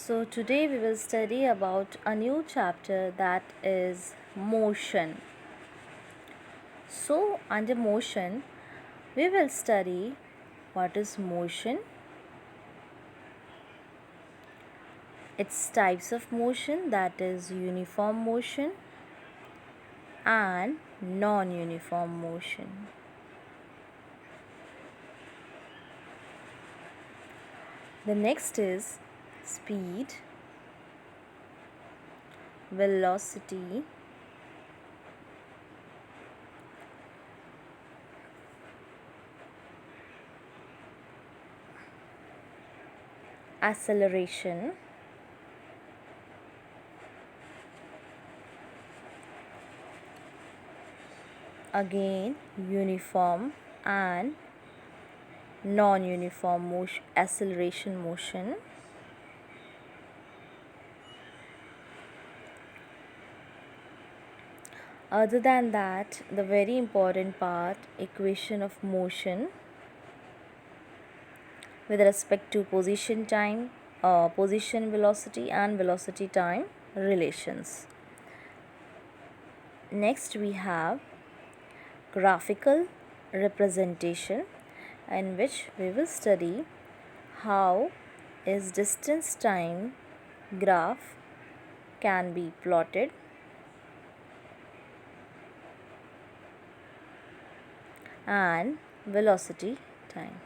So today we will study about a new chapter, that is motion. So under motion we will study what is motion, its types of motion, that is uniform motion and non-uniform motion. The next is speed, velocity, acceleration, again uniform and non-uniform motion, acceleration motion. Other than that, the very important part, equation of motion with respect to position time, position velocity and velocity time relations. Next we have graphical representation, in which we will study how is distance time graph can be plotted, and velocity time.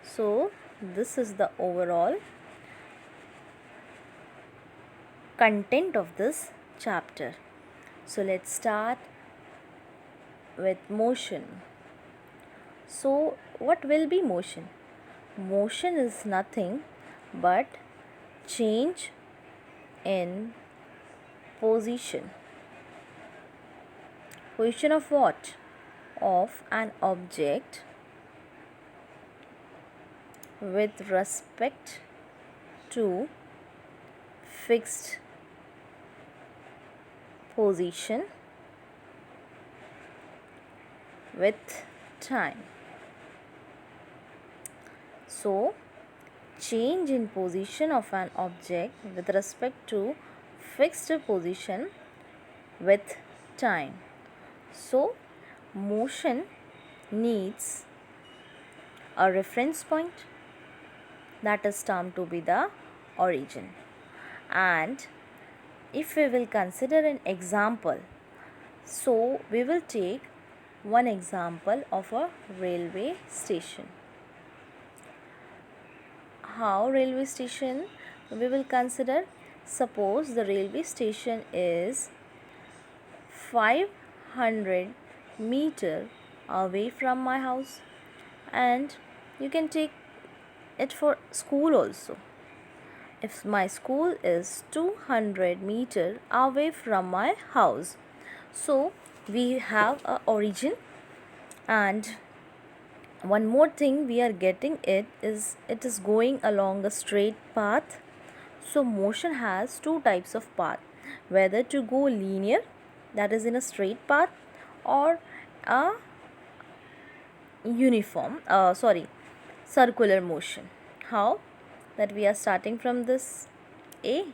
So this is the overall content of this chapter. So let's start with motion. So what will be motion? Motion is nothing but change in position. Position of what? Of an object with respect to fixed position with time. So change in position of an object with respect to fixed position with time. So motion needs a reference point, that is termed to be the origin. And if we will consider an example, so we will take one example of a railway station. How railway station we will consider? Suppose the railway station is 500 meter away from my house, and you can take it for school also. If my school is 200 meter away from my house, so we have a origin. And one more thing we are getting, it is going along a straight path. So motion has two types of path, whether to go linear, that is in a straight path, or a circular motion. How? That we are starting from this A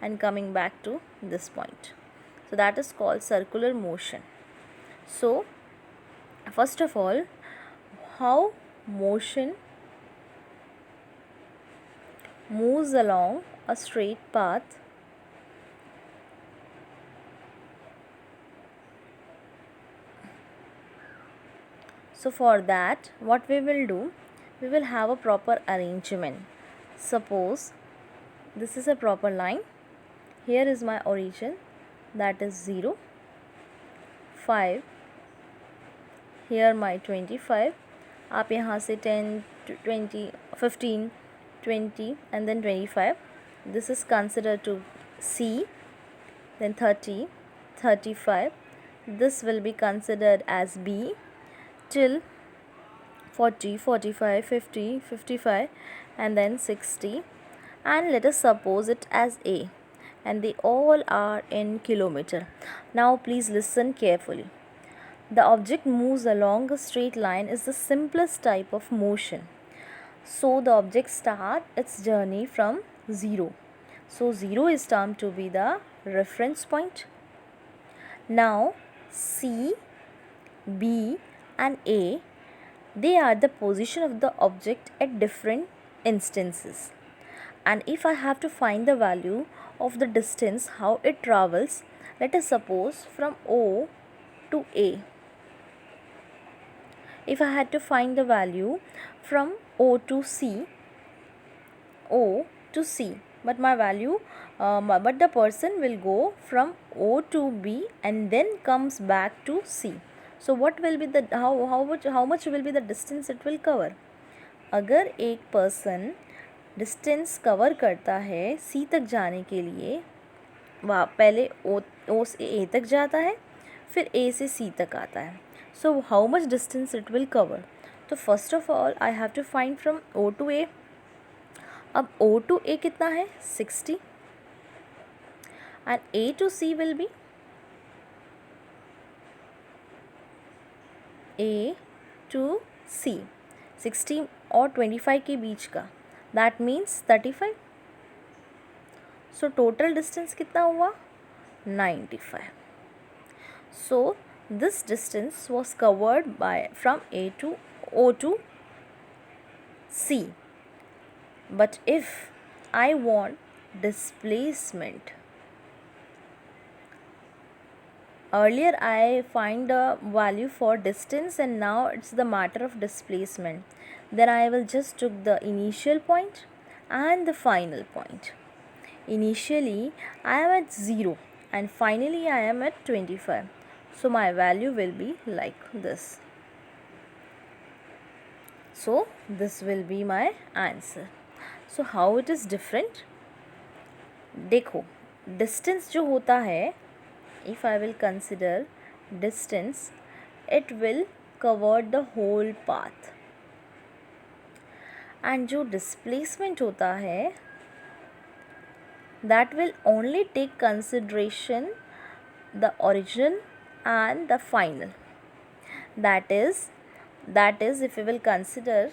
and coming back to this point. So that is called circular motion. So first of all, how motion moves along a straight path. So for that, what we will do, we will have a proper arrangement. Suppose this is a proper line. Here is my origin, that is 0, 5. Here my 25. आप यहाँ से 10, 20, 15, 20 and then 25. This is considered to C. Then 30, 35. This will be considered as B till 40, 45, 50, 55 and then 60. And let us suppose it as A, and they all are in kilometer. Now please listen carefully. The object moves along a straight line is the simplest type of motion. So the object start its journey from 0. So 0 is termed to be the reference point. Now C, B and A, they are the position of the object at different instances. And if I have to find the value of the distance how it travels, let us suppose from O to A. If I had to find the value from O to C, but my value but the person will go from O to B and then comes back to C. So what will be the how much will be the distance it will cover? अगर एक person distance cover करता है सी तक जाने के लिए, वह पहले ओ से ए तक जाता है, फिर ए से सी तक आता है. So how much distance it will cover? तो first of all I have to find from O to A. अब ओ टू ए कितना है? 60 and A to C will be A to C 60 और 25 के बीच का, that means 35. So total distance कितना हुआ? 95. So this distance was covered by from A to O to C. But if I want displacement, earlier I find a value for distance and now it's the matter of displacement. Then I will just took the initial point and the final point. Initially I am at 0 and finally I am at 25. So my value will be like this. So this will be my answer. So how it is different? देखो distance जो होता है, if I will consider distance, it will cover the whole path. And जो displacement होता है, that will only take consideration the origin and the final. That is if we will consider